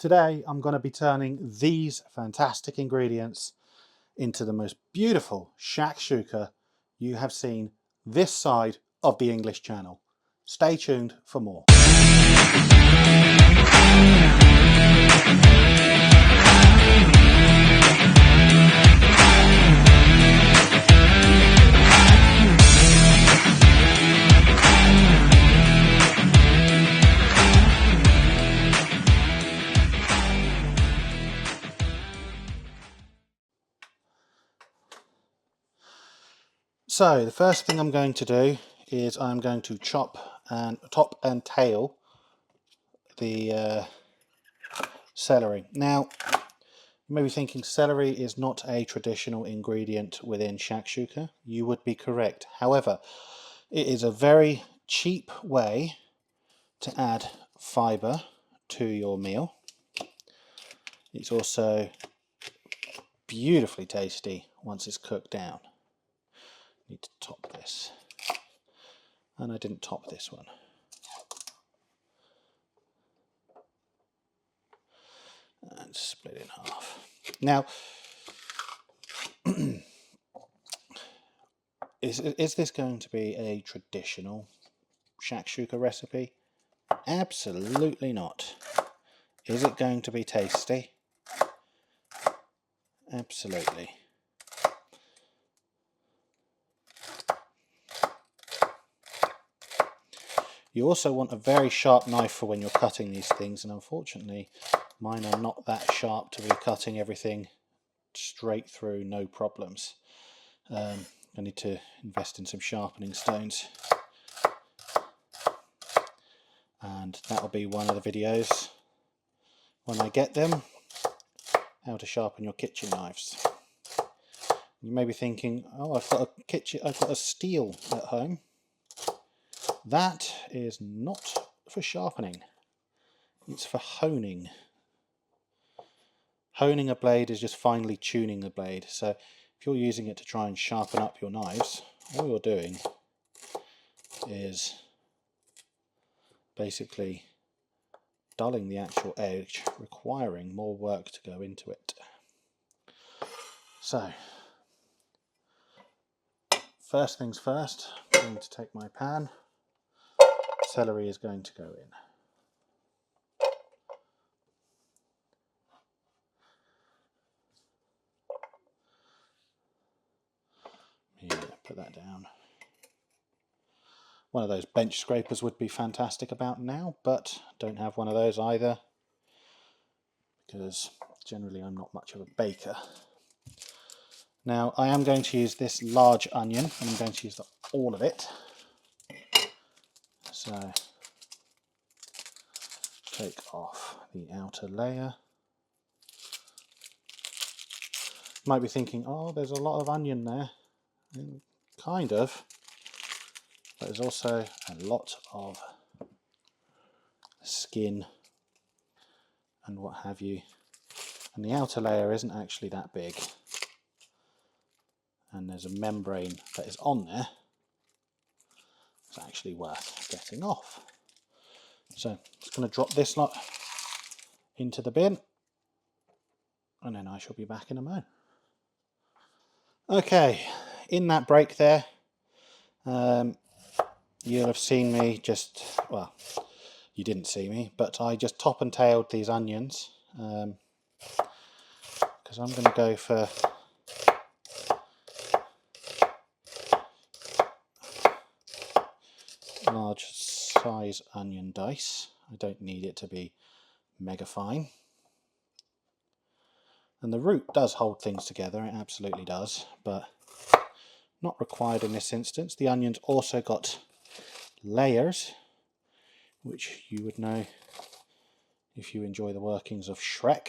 Today I'm going to be turning these fantastic ingredients into the most beautiful shakshuka you have seen this side of the English Channel. Stay tuned for more. So the first thing I'm going to do is I'm going to chop and top and tail the celery. Now you may be thinking celery is not a traditional ingredient within shakshuka. You would be correct. However, it is a very cheap way to add fibre to your meal. It's also beautifully tasty once it's cooked down. Need to top this, and I didn't top this one. And split it in half. Now, is this going to be a traditional shakshuka recipe? Absolutely not. Is it going to be tasty? Absolutely. You also want a very sharp knife for when you're cutting these things, and unfortunately mine are not that sharp to be cutting everything straight through, no problems. I need to invest in some sharpening stones, and that'll be one of the videos when I get them, how to sharpen your kitchen knives. You may be thinking, oh, I've got a steel at home. That is not for sharpening, it's for honing. Honing a blade is just finely tuning the blade, so if you're using it to try and sharpen up your knives, all you're doing is basically dulling the actual edge, requiring more work to go into it. So, first things first, I'm going to take my pan. Celery is going to go in. Yeah, put that down. One of those bench scrapers would be fantastic about now, but don't have one of those either, because generally I'm not much of a baker. Now I am going to use this large onion, and I'm going to use all of it. So take off the outer layer. You might be thinking, oh, there's a lot of onion there. Kind of, but there's also a lot of skin and what have you, and the outer layer isn't actually that big, and there's a membrane that is on there. It's actually worth getting off. So I'm just going to drop this lot into the bin, and then I shall be back in a moment. Okay, in that break there, you'll have seen me just, well, you didn't see me, but I just top and tailed these onions, because I'm going to go for large size onion dice. I don't need it to be mega fine. And the root does hold things together, it absolutely does, but not required in this instance. The onion's also got layers, which you would know if you enjoy the workings of Shrek.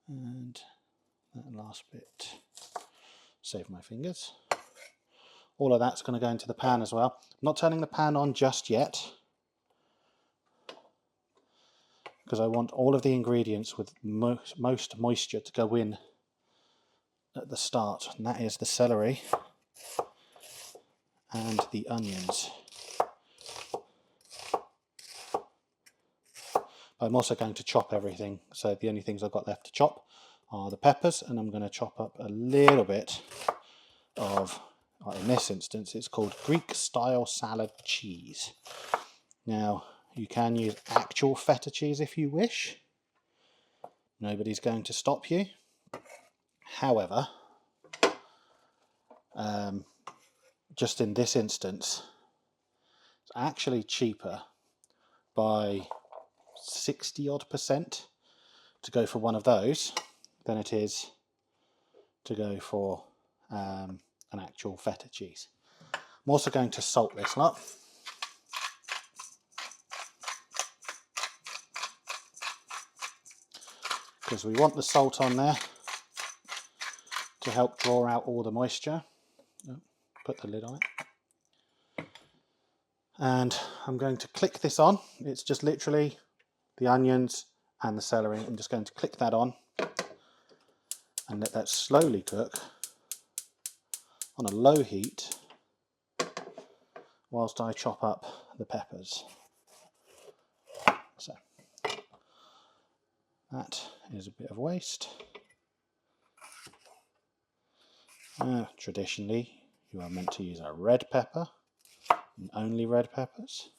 And that last bit, save my fingers. All of that's going to go into the pan as well. I'm not turning the pan on just yet, because I want all of the ingredients with most moisture to go in at the start, and that is the celery and the onions. I'm also going to chop everything, so the only things I've got left to chop are the peppers, and I'm going to chop up a little bit of, in this instance, it's called Greek style salad cheese. Now, you can use actual feta cheese if you wish. Nobody's going to stop you. However, just in this instance, it's actually cheaper by 60 odd % to go for one of those than it is to go for an actual feta cheese. I'm also going to salt this lot. Because we want the salt on there to help draw out all the moisture. Put the lid on it. And I'm going to click this on. It's just literally the onions and the celery. I'm just going to click that on and let that slowly cook on a low heat whilst I chop up the peppers. So that is a bit of waste. Traditionally, you are meant to use a red pepper and only red peppers.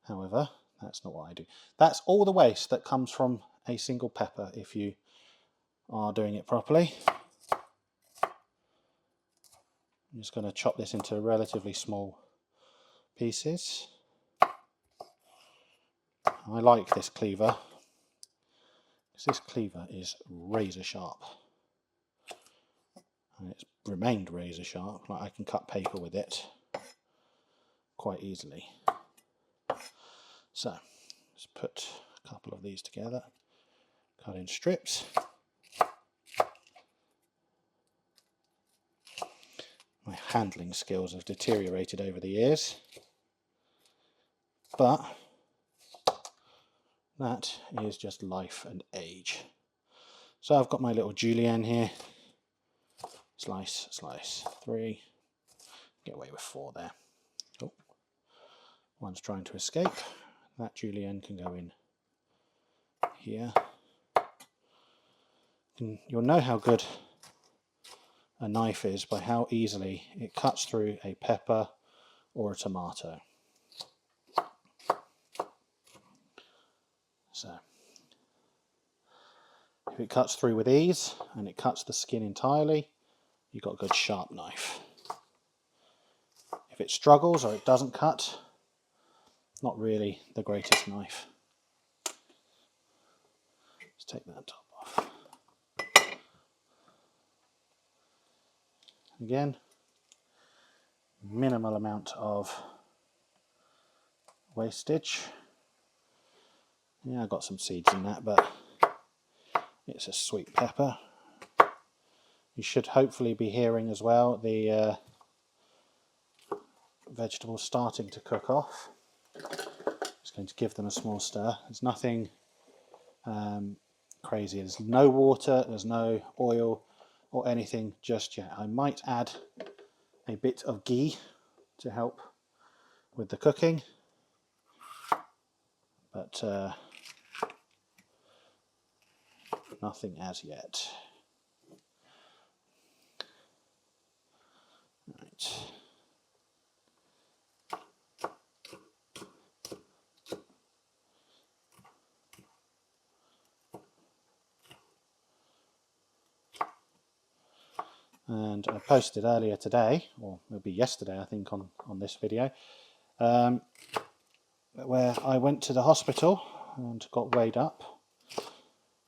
However, that's not what I do. That's all the waste that comes from a single pepper if you are doing it properly. I'm just going to chop this into relatively small pieces. I like this cleaver because this cleaver is razor sharp. And it's remained razor sharp, like I can cut paper with it quite easily. So let's put a couple of these together, cut in strips. My handling skills have deteriorated over the years, but that is just life and age. So I've got my little julienne here. Slice, slice, 3. Get away with 4 there. Oh, one's trying to escape. That julienne can go in here. And you'll know how good a knife is by how easily it cuts through a pepper or a tomato. So if it cuts through with ease and it cuts the skin entirely, you've got a good sharp knife. If it struggles or it doesn't cut, not really the greatest knife. Let's take that top off. Again, minimal amount of wastage. Yeah, I got some seeds in that, but it's a sweet pepper. You should hopefully be hearing as well the vegetables starting to cook off. Just going to give them a small stir. There's nothing crazy. There's no water, there's no oil or anything just yet. I might add a bit of ghee to help with the cooking, but nothing as yet. Right. And I posted earlier today, or maybe yesterday I think, on this video, where I went to the hospital and got weighed up,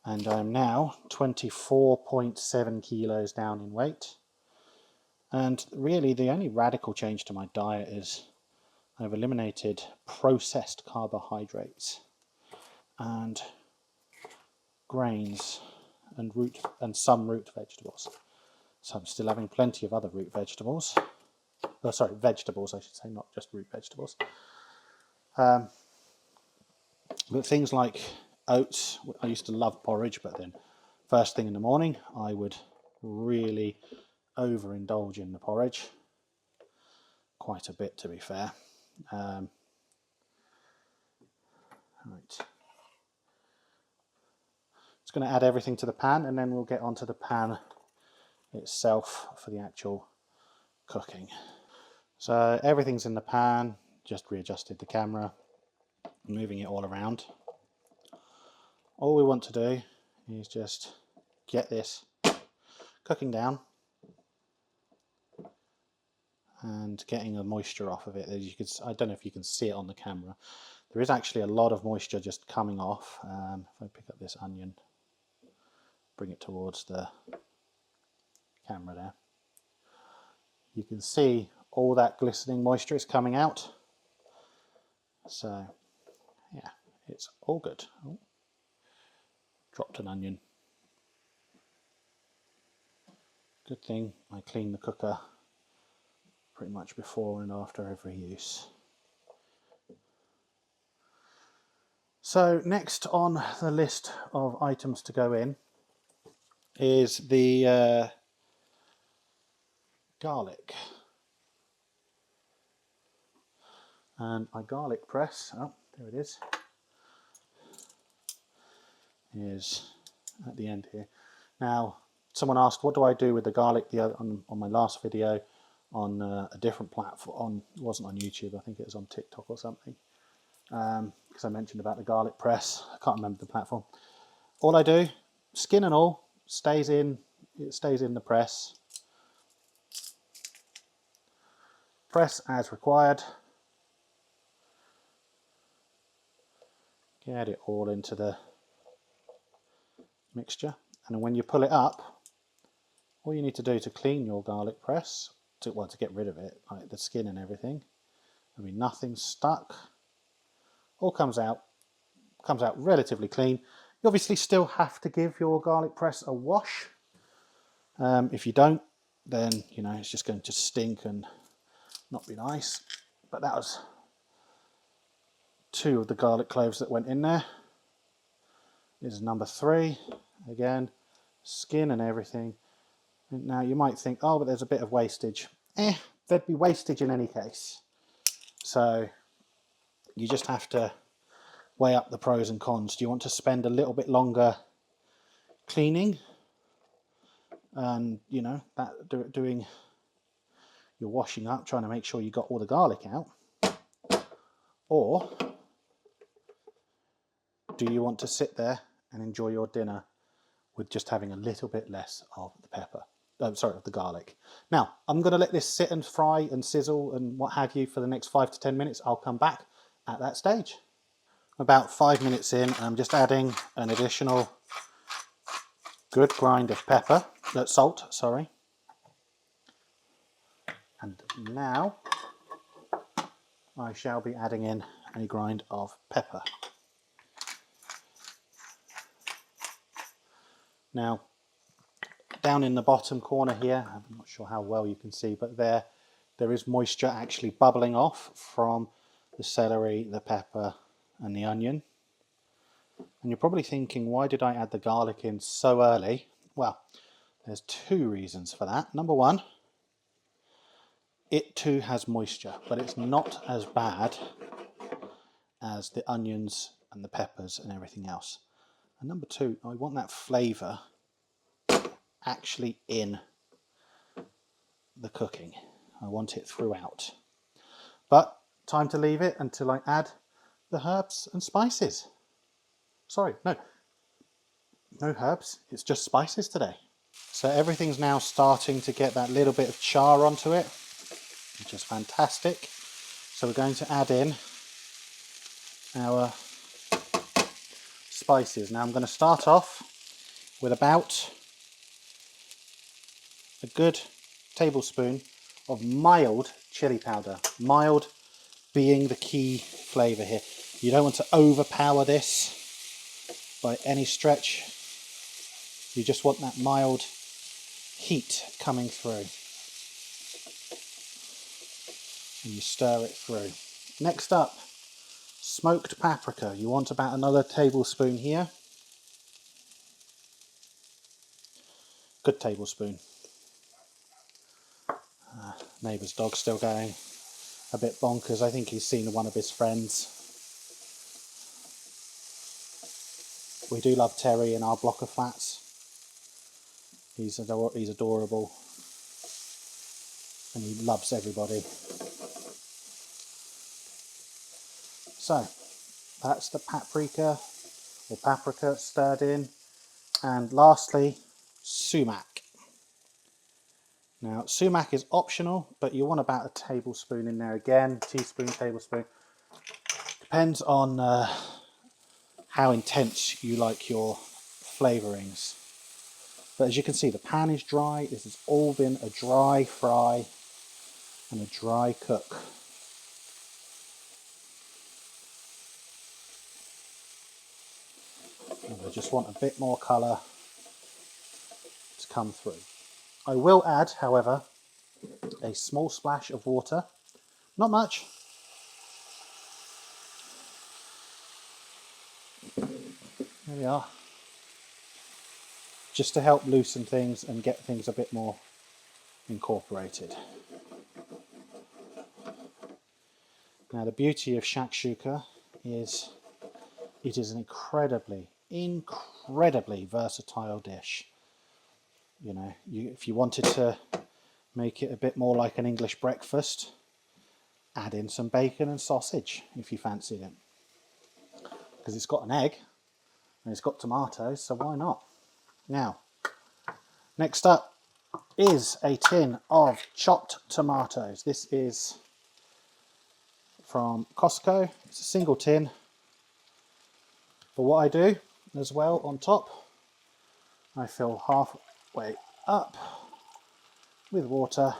and I'm now 24.7 kilos down in weight. And really the only radical change to my diet is I've eliminated processed carbohydrates and grains and some root vegetables. So I'm still having plenty of other root vegetables. Oh, sorry, vegetables I should say, not just root vegetables. But things like oats, I used to love porridge, but then first thing in the morning I would really overindulge in the porridge. Quite a bit, to be fair. Right. Just going to add everything to the pan, and then we'll get onto the pan itself for the actual cooking. So everything's in the pan, just readjusted the camera, moving it all around. All we want to do is just get this cooking down and getting the moisture off of it. As you can, I don't know if you can see it on the camera. There is actually a lot of moisture just coming off. If I pick up this onion, bring it towards the camera there, you can see all that glistening moisture is coming out. So yeah, it's all good. Oh, dropped an onion. Good thing I clean the cooker pretty much before and after every use. So next on the list of items to go in is the garlic. And my garlic press, oh, there it is at the end here. Now, someone asked, what do I do with the garlic on my last video on a different platform? It wasn't on YouTube, I think it was on TikTok or something. Because I mentioned about the garlic press. I can't remember the platform. All I do, skin and all, it stays in the press. Press as required. Get it all into the mixture, and when you pull it up, all you need to do to clean your garlic press, to get rid of it, like the skin and everything, I mean nothing's stuck, all comes out relatively clean. You obviously still have to give your garlic press a wash. If you don't, then you know it's just going to stink and not be nice. But that was 2 of the garlic cloves that went in there. This is number 3. Again, skin and everything. Now you might think, oh, but there's a bit of wastage. There'd be wastage in any case. So you just have to weigh up the pros and cons. Do you want to spend a little bit longer cleaning and, you know, doing your washing up, trying to make sure you got all the garlic out? Or do you want to sit there and enjoy your dinner with just having a little bit less of the pepper? Of the garlic. Now, I'm going to let this sit and fry and sizzle and what have you for the next 5 to 10 minutes. I'll come back at that stage. About 5 minutes in, I'm just adding an additional good grind of salt, sorry. And now I shall be adding in a grind of pepper. Now, down in the bottom corner here, I'm not sure how well you can see, but there is moisture actually bubbling off from the celery, the pepper and the onion. And you're probably thinking, why did I add the garlic in so early? Well, there's 2 reasons for that. Number 1, it too has moisture, but it's not as bad as the onions and the peppers and everything else. And number 2, I want that flavour actually in the cooking. I want it throughout. But time to leave it until I add the herbs and spices. Sorry, no herbs, it's just spices today. So everything's now starting to get that little bit of char onto it, which is fantastic. So we're going to add in our spices. Now I'm going to start off with about a good tablespoon of mild chili powder. Mild being the key flavour here. You don't want to overpower this by any stretch. You just want that mild heat coming through. And you stir it through. Next up, smoked paprika. You want about another tablespoon here. Good tablespoon. Neighbour's dog's still going a bit bonkers. I think he's seen one of his friends. We do love Terry in our block of flats. He's adorable, and he loves everybody. So that's the paprika or paprika stirred in, and lastly, sumac. Now, sumac is optional, but you want about a tablespoon in there again, teaspoon, tablespoon. Depends on how intense you like your flavourings. But as you can see, the pan is dry. This has all been a dry fry and a dry cook. And I just want a bit more colour to come through. I will add, however, a small splash of water. Not much. There we are. Just to help loosen things and get things a bit more incorporated. Now, the beauty of shakshuka is it is an incredibly versatile dish. You know, if you wanted to make it a bit more like an English breakfast, add in some bacon and sausage if you fancied it. Because it's got an egg and it's got tomatoes, so why not? Now, next up is a tin of chopped tomatoes. This is from Costco. It's a single tin. But what I do as well on top, I fill halfway up with water,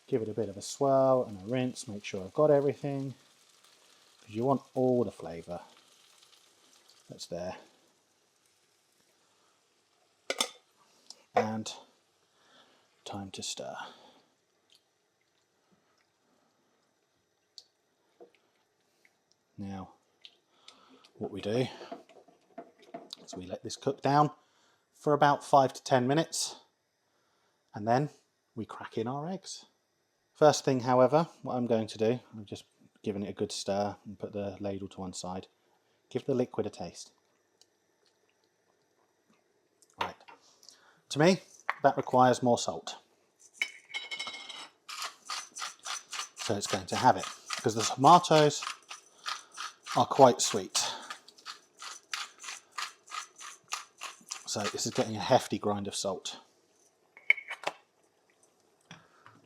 give it a bit of a swirl and a rinse, make sure I've got everything, because you want all the flavour that's there. And time to stir. Now, what we do is we let this cook down for about 5 to 10 minutes, and then we crack in our eggs. First thing, however, what I'm going to do, I'm just giving it a good stir and put the ladle to one side. Give the liquid a taste. Right. To me, that requires more salt. So it's going to have it, because the tomatoes are quite sweet. So this is getting a hefty grind of salt.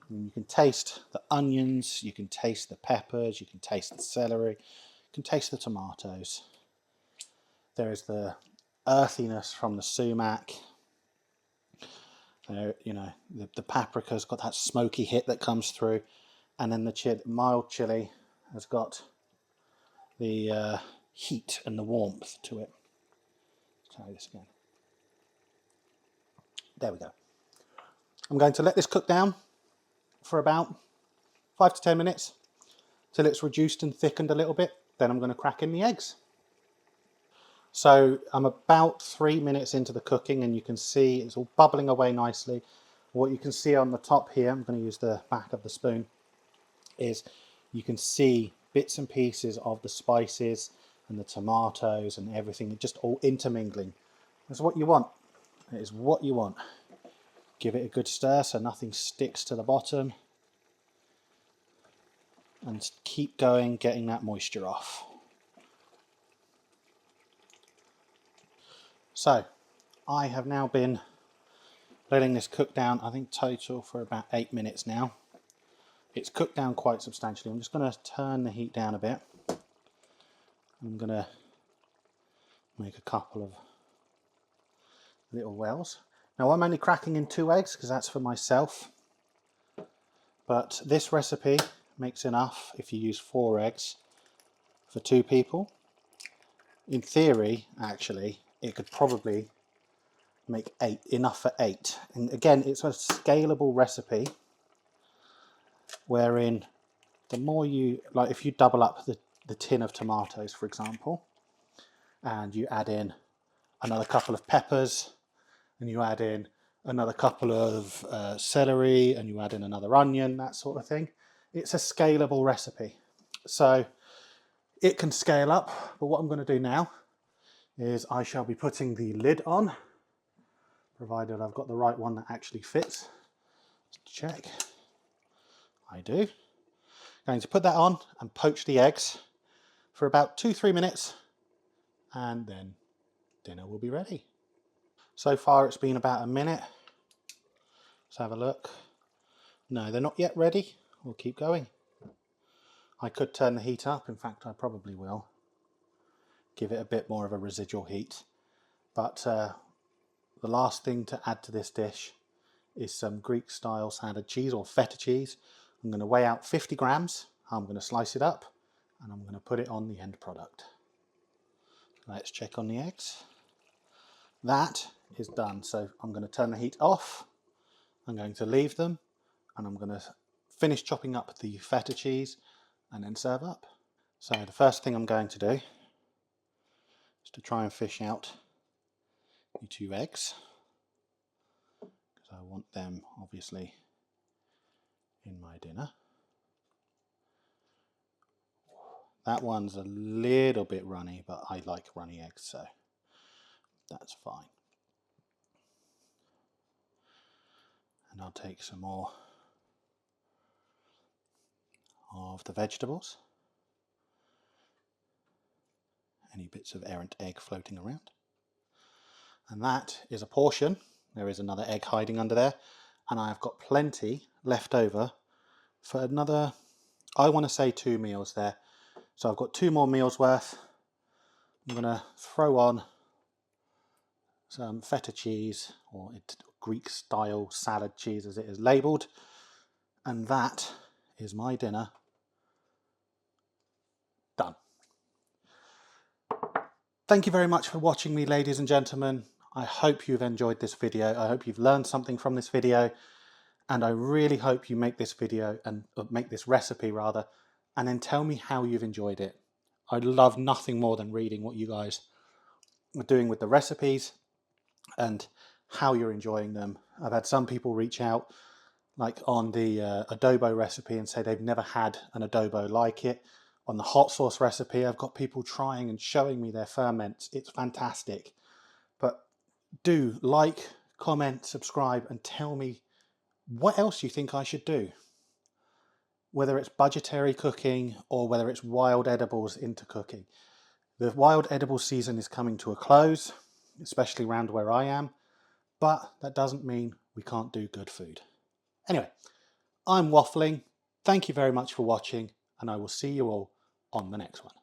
And you can taste the onions, you can taste the peppers, you can taste the celery, you can taste the tomatoes. There is the earthiness from the sumac. There, you know, the paprika's got that smoky hit that comes through, and then the mild chili has got the heat and the warmth to it. Let's try this again. There we go. I'm going to let this cook down for about 5 to 10 minutes till it's reduced and thickened a little bit. Then I'm going to crack in the eggs. So I'm about 3 minutes into the cooking, and you can see it's all bubbling away nicely. What you can see on the top here, I'm going to use the back of the spoon, is you can see bits and pieces of the spices and the tomatoes and everything just all intermingling. That's what you want. It is what you want. Give it a good stir so nothing sticks to the bottom, and keep going, getting that moisture off. So I have now been letting this cook down, I think total for about 8 minutes now. It's cooked down quite substantially. I'm just going to turn the heat down a bit. I'm going to make a couple of little wells. Now I'm only cracking in 2 eggs because that's for myself. But this recipe makes enough if you use 4 eggs for 2 people. In theory, actually, it could probably make 8, enough for 8. And again, it's a scalable recipe wherein the more you, like if you double up the tin of tomatoes, for example, and you add in another couple of peppers, and you add in another couple of celery, and you add in another onion, that sort of thing. It's a scalable recipe. So It can scale up, but what I'm going to do now is I shall be putting the lid on, provided I've got the right one that actually fits. Let's check. I do. Going to put that on and poach the eggs for about 2-3 minutes, and then dinner will be ready. So far it's been about a minute. Let's have a look. No, they're not yet ready. We'll keep going. I could turn the heat up. In fact, I probably will. Give it a bit more of a residual heat. But the last thing to add to this dish is some Greek style standard cheese or feta cheese. I'm going to weigh out 50 grams. I'm going to slice it up and I'm going to put it on the end product. Let's check on the eggs. That is done. So I'm going to turn the heat off. I'm going to leave them and I'm going to finish chopping up the feta cheese and then serve up. So the first thing I'm going to do is to try and fish out the 2 eggs, because I want them obviously in my dinner. That one's a little bit runny, but I like runny eggs, so that's fine. And I'll take some more of the vegetables. Any bits of errant egg floating around. And that is a portion. There is another egg hiding under there. And I've got plenty left over for another, I want to say 2 meals there. So I've got 2 more meals worth. I'm going to throw on some feta cheese, or Greek style salad cheese as it is labelled. And that is my dinner done. Thank you very much for watching me, ladies and gentlemen. I hope you've enjoyed this video. I hope you've learned something from this video. And I really hope you make this video and make this recipe rather, and then tell me how you've enjoyed it. I love nothing more than reading what you guys are doing with the recipes and how you're enjoying them. I've had some people reach out, like on the adobo recipe, and say they've never had an adobo like it. On the hot sauce recipe, I've got people trying and showing me their ferments. It's fantastic. But do like, comment, subscribe, and tell me what else you think I should do. Whether it's budgetary cooking or whether it's wild edibles into cooking. The wild edible season is coming to a close, especially around where I am, but that doesn't mean we can't do good food. Anyway, I'm waffling. Thank you very much for watching, and I will see you all on the next one.